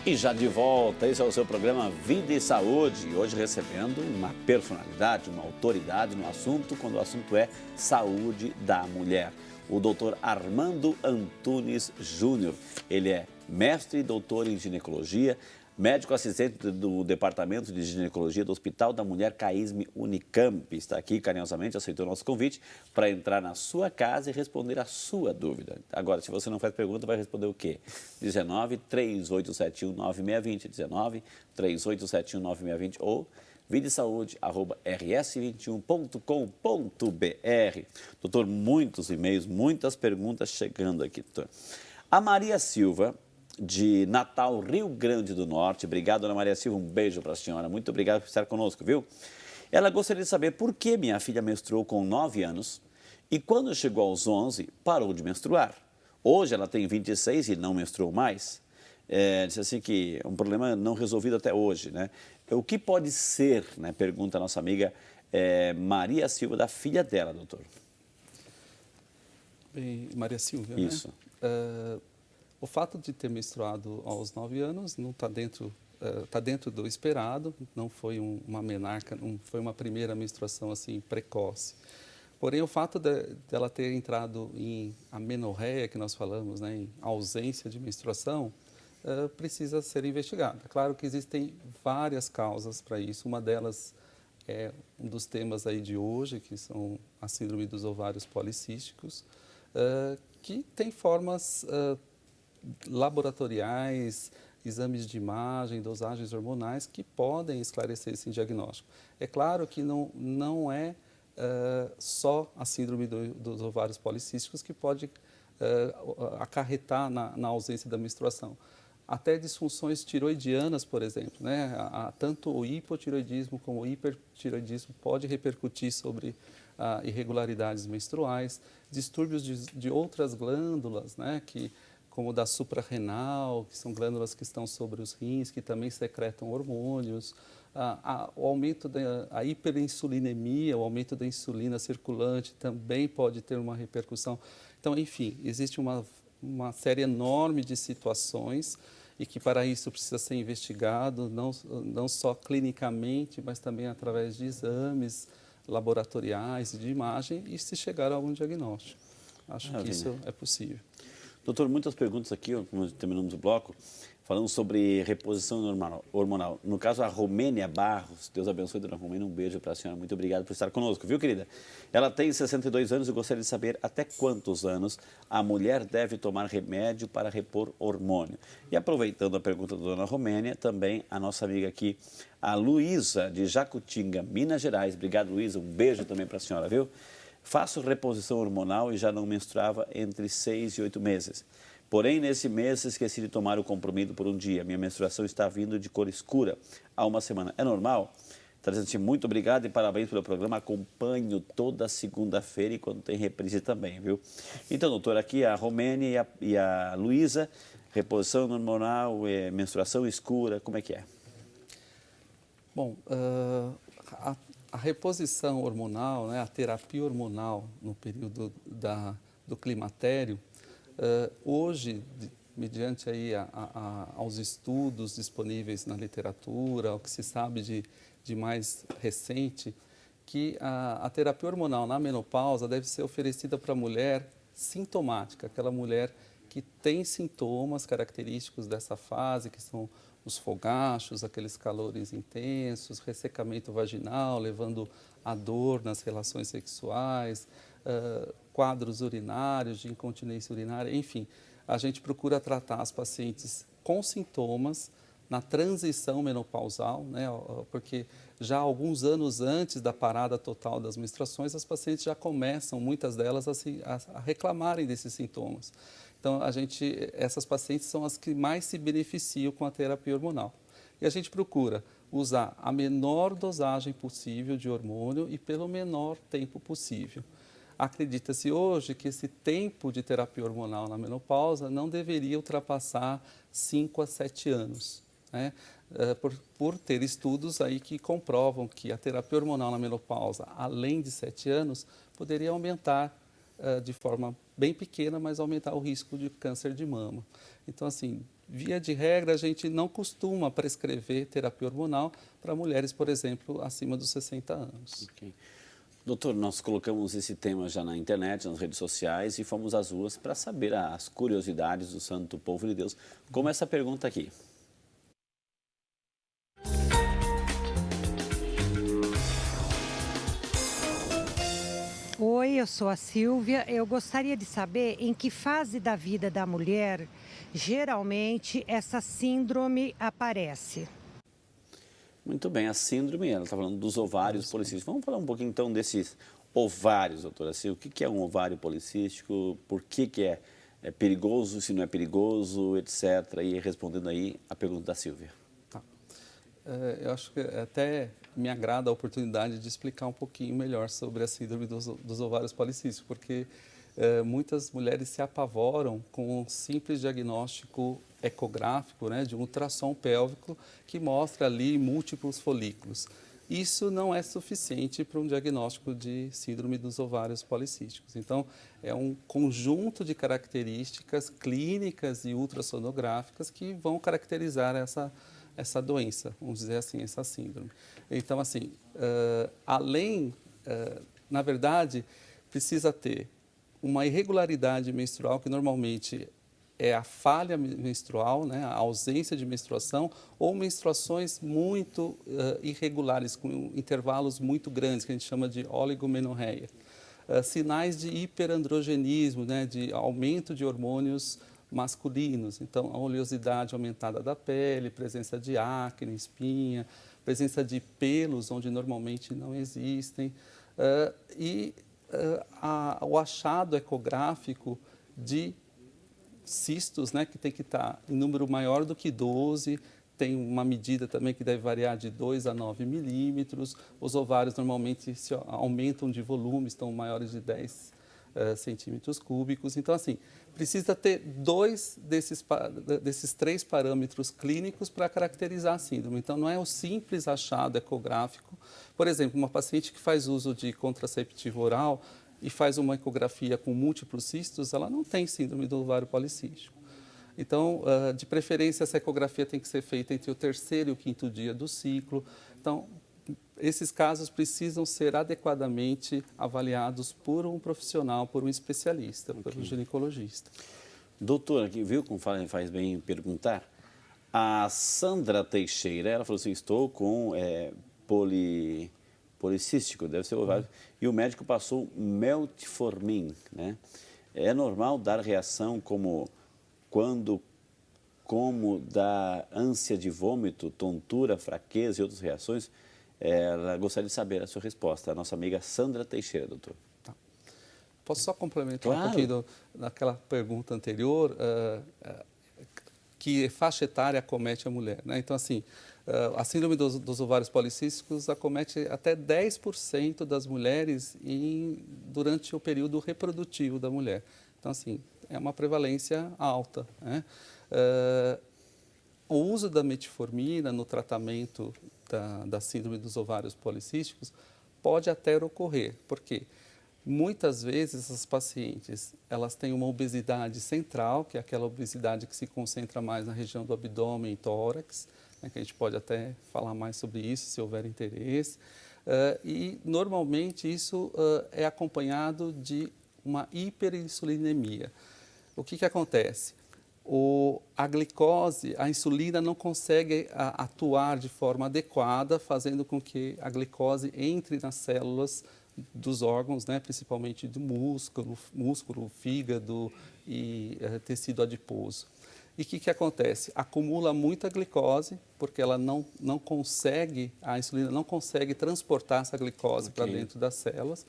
E já de volta, esse é o seu programa Vida e Saúde. Hoje recebendo uma personalidade, uma autoridade no assunto, quando o assunto é saúde da mulher. O doutor Armando Antunes Júnior. Ele é mestre e doutor em ginecologia, médico assistente do Departamento de Ginecologia do Hospital da Mulher CAISM Unicamp. Está aqui carinhosamente, aceitou o nosso convite para entrar na sua casa e responder a sua dúvida. Agora, se você não faz pergunta, vai responder o quê? 19-3871-9620, 19-3871-9620 ou videsaude@rs21.com.br. Doutor, muitos e-mails, muitas perguntas chegando aqui, doutor. A Maria Silva, de Natal, Rio Grande do Norte. Obrigado, Dona Maria Silva. Um beijo para a senhora. Muito obrigado por estar conosco, viu? Ela gostaria de saber por que minha filha menstruou com 9 anos e quando chegou aos 11, parou de menstruar. Hoje ela tem 26 e não menstruou mais. Disse assim que é um problema não resolvido até hoje, né? O que pode ser, né? Pergunta a nossa amiga Maria Silva, da filha dela, doutor. Bem, Maria Silvia, Isso. né? O fato de ter menstruado aos 9 anos não está dentro, tá dentro do esperado, não foi uma menarca, não foi uma primeira menstruação assim precoce. Porém, o fato dela ter entrado em amenorreia, que nós falamos, né, em ausência de menstruação, precisa ser investigado. É claro que existem várias causas para isso, uma delas é um dos temas aí de hoje, que são a síndrome dos ovários policísticos, que tem formas laboratoriais, exames de imagem, dosagens hormonais que podem esclarecer esse diagnóstico. É claro que não é só a síndrome dos ovários policísticos que pode acarretar na ausência da menstruação. Até disfunções tiroidianas, por exemplo, né? Tanto o hipotiroidismo como o hipertiroidismo pode repercutir sobre irregularidades menstruais, distúrbios de outras glândulas, né? Como da suprarrenal, que são glândulas que estão sobre os rins, que também secretam hormônios, o aumento da hiperinsulinemia, o aumento da insulina circulante também pode ter uma repercussão. Então, enfim, existe uma série enorme de situações e que para isso precisa ser investigado, não só clinicamente, mas também através de exames laboratoriais e de imagem e se chegar a algum diagnóstico. Acho que isso é possível. Doutor, muitas perguntas aqui, como terminamos o bloco, falando sobre reposição hormonal. No caso, a Romênia Barros, Deus abençoe, dona Romênia, um beijo para a senhora, muito obrigado por estar conosco, viu, querida? Ela tem 62 anos e gostaria de saber até quantos anos a mulher deve tomar remédio para repor hormônio. E aproveitando a pergunta da dona Romênia, também a nossa amiga aqui, a Luísa, de Jacutinga, Minas Gerais. Obrigado, Luísa, um beijo também para a senhora, viu? Faço reposição hormonal e já não menstruava entre 6 e 8 meses. Porém, nesse mês, esqueci de tomar o comprimido por um dia. Minha menstruação está vindo de cor escura há uma semana. É normal? Está dizendo assim, muito obrigado e parabéns pelo programa. Acompanho toda segunda-feira e quando tem reprise também, viu? Então, doutor, aqui a Romênia e a Luísa, reposição hormonal, menstruação escura, como é que é? Bom, a reposição hormonal, né, a terapia hormonal no período do climatério, hoje, mediante aí aos estudos disponíveis na literatura, ao que se sabe de mais recente, que a terapia hormonal na menopausa deve ser oferecida para a mulher sintomática, aquela mulher que tem sintomas característicos dessa fase, que são os fogachos, aqueles calores intensos, ressecamento vaginal, levando a dor nas relações sexuais, quadros urinários, de incontinência urinária, enfim. A gente procura tratar as pacientes com sintomas na transição menopausal, né, porque já alguns anos antes da parada total das menstruações, as pacientes já começam, muitas delas, a reclamarem desses sintomas. Então, essas pacientes são as que mais se beneficiam com a terapia hormonal. E a gente procura usar a menor dosagem possível de hormônio e pelo menor tempo possível. Acredita-se hoje que esse tempo de terapia hormonal na menopausa não deveria ultrapassar 5 a 7 anos, né? Por ter estudos aí que comprovam que a terapia hormonal na menopausa, além de 7 anos, poderia aumentar de forma bem pequena, mas aumentar o risco de câncer de mama. Então, assim, via de regra, a gente não costuma prescrever terapia hormonal para mulheres, por exemplo, acima dos 60 anos. Okay. Doutor, nós colocamos esse tema já na internet, nas redes sociais e fomos às ruas para saber as curiosidades do santo povo de Deus, como essa pergunta aqui. Oi, eu sou a Silvia. Eu gostaria de saber em que fase da vida da mulher, geralmente, essa síndrome aparece. Muito bem, a síndrome, ela está falando dos ovários policísticos. Vamos falar um pouquinho então desses ovários, doutora Silvia. O que é um ovário policístico? Por que é perigoso, se não é perigoso, etc. E respondendo aí a pergunta da Silvia. Eu acho que até me agrada a oportunidade de explicar um pouquinho melhor sobre a síndrome dos ovários policísticos, porque muitas mulheres se apavoram com um simples diagnóstico ecográfico, né, de um ultrassom pélvico que mostra ali múltiplos folículos. Isso não é suficiente para um diagnóstico de síndrome dos ovários policísticos. Então, é um conjunto de características clínicas e ultrassonográficas que vão caracterizar essa doença, vamos dizer assim, essa síndrome. Então, assim, na verdade, precisa ter uma irregularidade menstrual, que normalmente é a falha menstrual, né, a ausência de menstruação, ou menstruações muito irregulares, com intervalos muito grandes, que a gente chama de oligomenorreia. Sinais de hiperandrogenismo, né, de aumento de hormônios masculinos, então a oleosidade aumentada da pele, presença de acne, espinha, presença de pelos onde normalmente não existem, o achado ecográfico de cistos, né, que tem que estar em número maior do que 12, tem uma medida também que deve variar de 2 a 9 milímetros, os ovários normalmente aumentam de volume, estão maiores de 10 centímetros cúbicos. Então, assim, precisa ter dois desses 3 parâmetros clínicos para caracterizar a síndrome. Então, não é o simples achado ecográfico. Por exemplo, uma paciente que faz uso de contraceptivo oral e faz uma ecografia com múltiplos cistos, ela não tem síndrome do ovário policístico. Então, de preferência, essa ecografia tem que ser feita entre o 3º e o 5º dia do ciclo. Então, esses casos precisam ser adequadamente avaliados por um profissional, por um especialista, por um ginecologista. Doutora, aqui viu como faz bem perguntar? A Sandra Teixeira, ela falou assim, estou com policístico, deve ser ovário, e o médico passou metformin, né? É normal dar reação como da ânsia de vômito, tontura, fraqueza e outras reações? Ela gostaria de saber a sua resposta. A nossa amiga Sandra Teixeira, doutor. Tá. Posso só complementar um pouquinho daquela pergunta anterior, que faixa etária acomete a mulher, né? Então, assim, a síndrome dos ovários policísticos acomete até 10% das mulheres durante o período reprodutivo da mulher. Então, assim, é uma prevalência alta, né? O uso da metformina no tratamento da síndrome dos ovários policísticos pode até ocorrer, porque muitas vezes essas pacientes elas têm uma obesidade central, que é aquela obesidade que se concentra mais na região do abdômen e tórax, né, que a gente pode até falar mais sobre isso se houver interesse, e normalmente isso é acompanhado de uma hiperinsulinemia. O que acontece? A glicose, a insulina não consegue atuar de forma adequada, fazendo com que a glicose entre nas células dos órgãos, né, principalmente do músculo, fígado e tecido adiposo. E o que acontece? Acumula muita glicose, porque ela a insulina não consegue transportar essa glicose para dentro das células.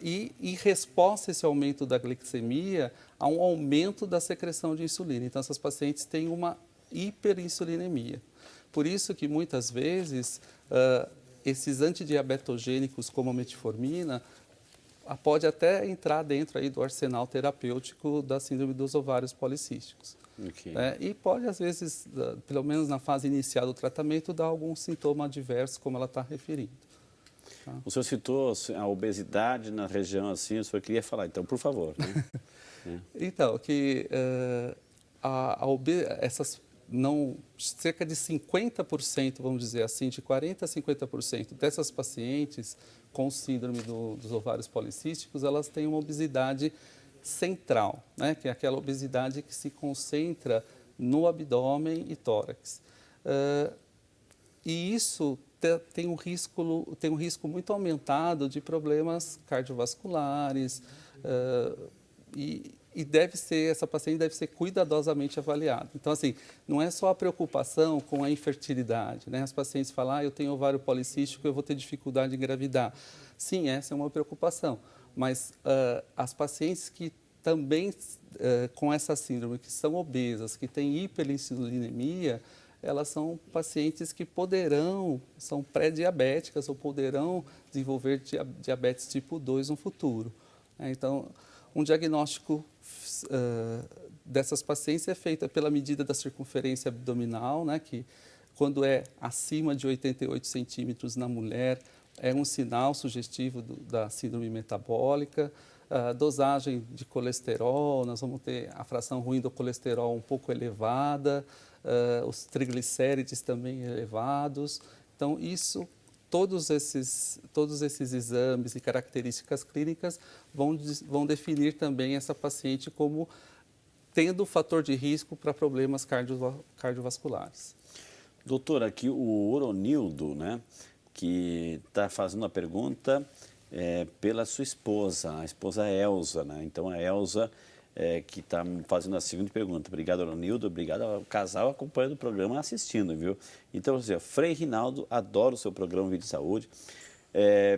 E em resposta a esse aumento da glicemia, há um aumento da secreção de insulina. Então, essas pacientes têm uma hiperinsulinemia. Por isso que, muitas vezes, esses antidiabetogênicos, como a metformina, pode até entrar dentro aí do arsenal terapêutico da síndrome dos ovários policísticos. E pode, às vezes, pelo menos na fase inicial do tratamento, dar algum sintoma adverso, como ela está referindo. O senhor citou a obesidade na região assim, o senhor queria falar, então, por favor. Né? Então, essas cerca de 50%, vamos dizer assim, de 40% a 50% dessas pacientes com síndrome dos ovários policísticos, elas têm uma obesidade central, né, que é aquela obesidade que se concentra no abdômen e tórax. E isso tem um risco muito aumentado de problemas cardiovasculares e essa paciente deve ser cuidadosamente avaliada. Então, assim, não é só a preocupação com a infertilidade, né? As pacientes falam, eu tenho ovário policístico, eu vou ter dificuldade em engravidar. Sim, essa é uma preocupação, mas as pacientes que também com essa síndrome, que são obesas, que têm hiperinsulinemia, elas são pacientes que são pré-diabéticas ou poderão desenvolver diabetes tipo 2 no futuro. Então, um diagnóstico dessas pacientes é feito pela medida da circunferência abdominal, né, que quando é acima de 88 centímetros na mulher, é um sinal sugestivo da síndrome metabólica. Dosagem de colesterol, nós vamos ter a fração ruim do colesterol um pouco elevada, os triglicérides também elevados. Então, todos esses exames e características clínicas vão definir também essa paciente como tendo fator de risco para problemas cardiovasculares. Doutor, aqui o Oronildo, né, que está fazendo a pergunta pela sua esposa, a esposa Elza, né? Então, a Elza que está fazendo a seguinte pergunta. Obrigado, Oronildo. Obrigado ao casal acompanhando o programa assistindo, viu? Então, assim, Frei Rinaldo, adoro o seu programa Vídeo de Saúde.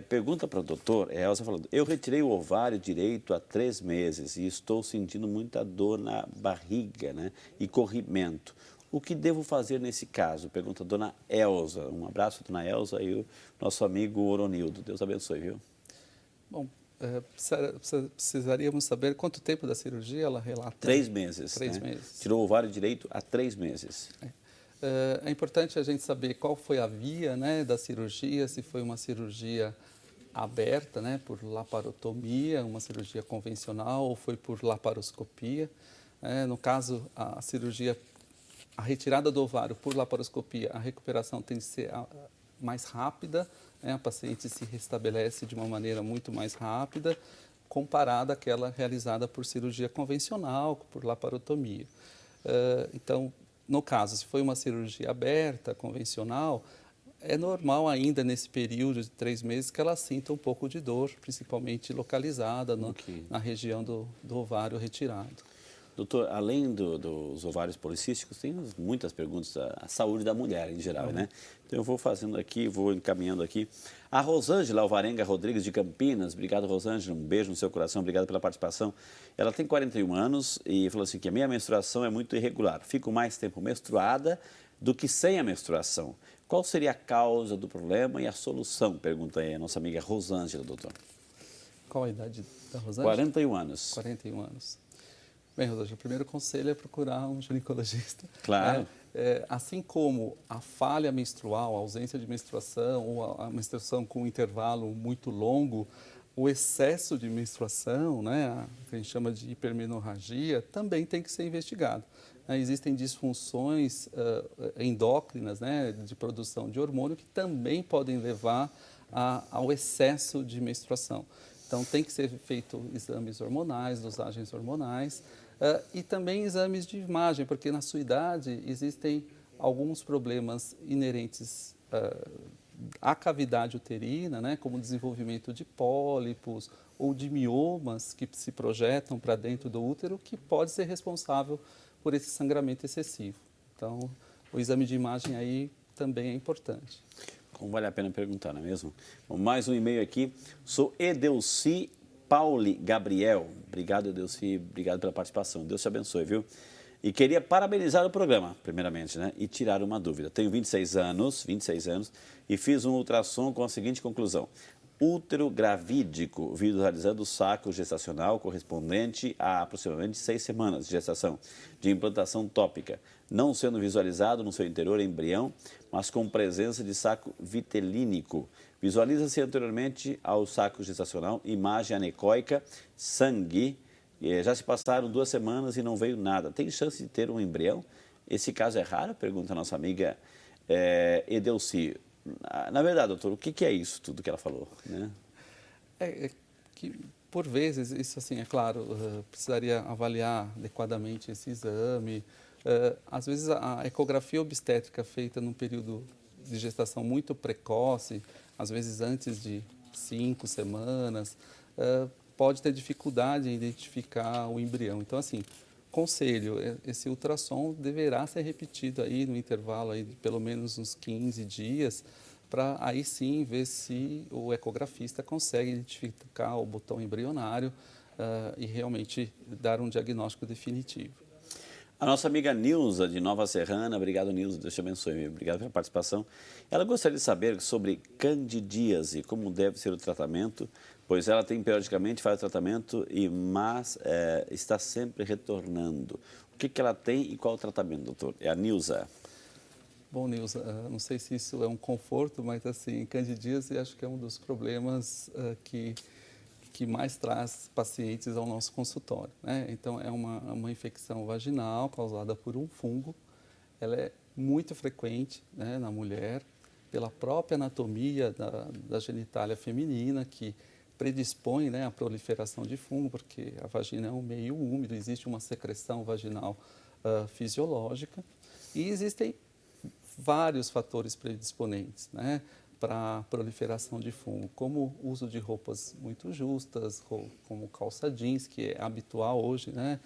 Pergunta para o doutor, Elza falando, eu retirei o ovário direito há 3 meses e estou sentindo muita dor na barriga, né? E corrimento. O que devo fazer nesse caso? Pergunta a dona Elza. Um abraço, dona Elza, e o nosso amigo Oronildo. Deus abençoe, viu? Bom, precisaríamos saber quanto tempo da cirurgia ela relata. 3 meses. 3 né? meses. Tirou o ovário direito há 3 meses. É importante a gente saber qual foi a via, né, da cirurgia, se foi uma cirurgia aberta, né, por laparotomia, uma cirurgia convencional, ou foi por laparoscopia. No caso, a retirada do ovário por laparoscopia, a recuperação tem que ser mais rápida, né? A paciente se restabelece de uma maneira muito mais rápida, comparada àquela realizada por cirurgia convencional, por laparotomia. Então, no caso, se foi uma cirurgia aberta, convencional, é normal ainda nesse período de 3 meses que ela sinta um pouco de dor, principalmente localizada na região do ovário retirado. Doutor, além dos ovários policísticos, tem muitas perguntas da saúde da mulher em geral, né? Então eu vou fazendo aqui, vou encaminhando aqui. A Rosângela Alvarenga Rodrigues de Campinas, obrigado Rosângela, um beijo no seu coração, obrigado pela participação. Ela tem 41 anos e falou assim que a minha menstruação é muito irregular, fico mais tempo menstruada do que sem a menstruação. Qual seria a causa do problema e a solução? Pergunta aí a nossa amiga Rosângela, doutor. Qual a idade da Rosângela? 41 anos. 41 anos. Bem, Rosângela, o primeiro conselho é procurar um ginecologista. Claro. Assim como a falha menstrual, a ausência de menstruação ou a menstruação com um intervalo muito longo, o excesso de menstruação, né, que a gente chama de hipermenorragia, também tem que ser investigado. Existem disfunções endócrinas, né, de produção de hormônio que também podem levar ao excesso de menstruação. Então, tem que ser feito exames hormonais, dosagens hormonais e também exames de imagem, porque na sua idade existem alguns problemas inerentes à cavidade uterina, né, como desenvolvimento de pólipos ou de miomas que se projetam para dentro do útero, que pode ser responsável por esse sangramento excessivo. Então, o exame de imagem aí também é importante. Como vale a pena perguntar, não é mesmo? Bom, mais um e-mail aqui. Sou Edelci Pauli Gabriel. Obrigado, Edelci. Obrigado pela participação. Deus te abençoe, viu? E queria parabenizar o programa, primeiramente, né? E tirar uma dúvida. Tenho 26 anos, e fiz um ultrassom com a seguinte conclusão. Útero gravídico, visualizando o saco gestacional correspondente a aproximadamente 6 semanas de gestação, de implantação tópica, não sendo visualizado no seu interior embrião, mas com presença de saco vitelínico. Visualiza-se anteriormente ao saco gestacional, imagem anecoica, sangue, Já se passaram 2 semanas e não veio nada. Tem chance de ter um embrião? Esse caso é raro? Pergunta a nossa amiga Edelci. Na verdade, doutor, o que é isso tudo que ela falou, né? Que, por vezes, isso assim, é claro, precisaria avaliar adequadamente esse exame. Às vezes, a ecografia obstétrica feita num período de gestação muito precoce, às vezes antes de 5 semanas, pode ter dificuldade em identificar o embrião. Então, assim, conselho, esse ultrassom deverá ser repetido aí no intervalo aí de pelo menos uns 15 dias, para aí sim ver se o ecografista consegue identificar o botão embrionário e realmente dar um diagnóstico definitivo. A nossa amiga Nilza, de Nova Serrana, obrigado Nilza, Deus te abençoe, obrigado pela participação. Ela gostaria de saber sobre candidíase, como deve ser o tratamento, pois ela tem periodicamente, faz o tratamento, mas está sempre retornando. O que ela tem e qual o tratamento, doutor? É a Nilza. Bom, Nilza, não sei se isso é um conforto, mas assim, candidíase acho que é um dos problemas que mais traz pacientes ao nosso consultório, né? Então, é uma infecção vaginal causada por um fungo. Ela é muito frequente, né, na mulher, pela própria anatomia da genitália feminina, que predispõe, né, à proliferação de fungo, porque a vagina é um meio úmido, existe uma secreção vaginal fisiológica e existem vários fatores predisponentes, né, para a proliferação de fungo, como o uso de roupas muito justas, como calça jeans, que é habitual hoje, né,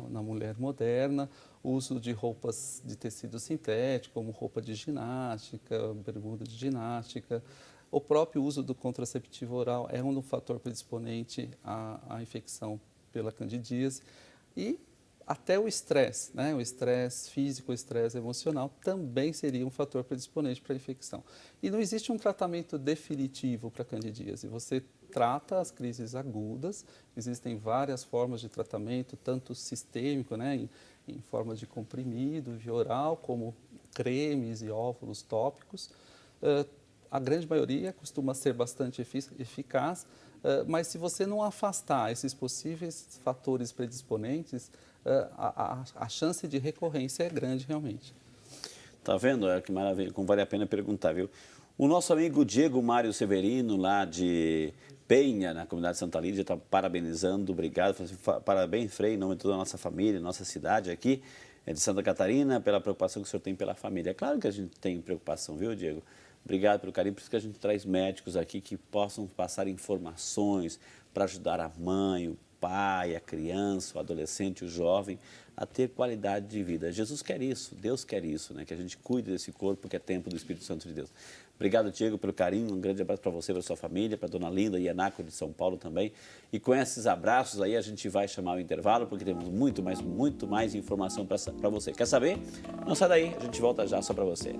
na mulher moderna, o uso de roupas de tecido sintético, como roupa de ginástica, bermuda de ginástica. O próprio uso do contraceptivo oral é um fator predisponente à infecção pela candidíase. E até o estresse, né? O estresse físico, o estresse emocional também seria um fator predisponente para a infecção. E não existe um tratamento definitivo para a candidíase. Você trata as crises agudas, existem várias formas de tratamento, tanto sistêmico, né, em forma de comprimido, via oral, como cremes e óvulos tópicos. A grande maioria costuma ser bastante eficaz, mas se você não afastar esses possíveis fatores predisponentes, a chance de recorrência é grande realmente. Tá vendo? Que maravilha, como vale a pena perguntar, viu? O nosso amigo Diego Mário Severino, lá de Penha, na comunidade Santa Lídia, está parabenizando, obrigado. Parabéns, Frei, em nome de toda a nossa família, nossa cidade aqui, de Santa Catarina, pela preocupação que o senhor tem pela família. É claro que a gente tem preocupação, viu, Diego? Obrigado pelo carinho, por isso que a gente traz médicos aqui que possam passar informações para ajudar a mãe, o pai, a criança, o adolescente, o jovem a ter qualidade de vida. Jesus quer isso, Deus quer isso, né? Que a gente cuide desse corpo que é templo do Espírito Santo de Deus. Obrigado, Diego, pelo carinho, um grande abraço para você, para a sua família, para a dona Linda e Anáco de São Paulo também. E com esses abraços aí a gente vai chamar o intervalo, porque temos muito mais informação para você. Quer saber? Não sai daí, a gente volta já só para você.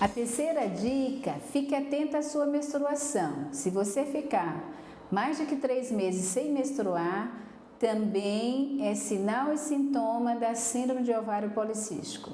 A terceira dica, fique atenta à sua menstruação. Se você ficar mais de 3 meses sem menstruar, também é sinal e sintoma da síndrome de ovário policístico.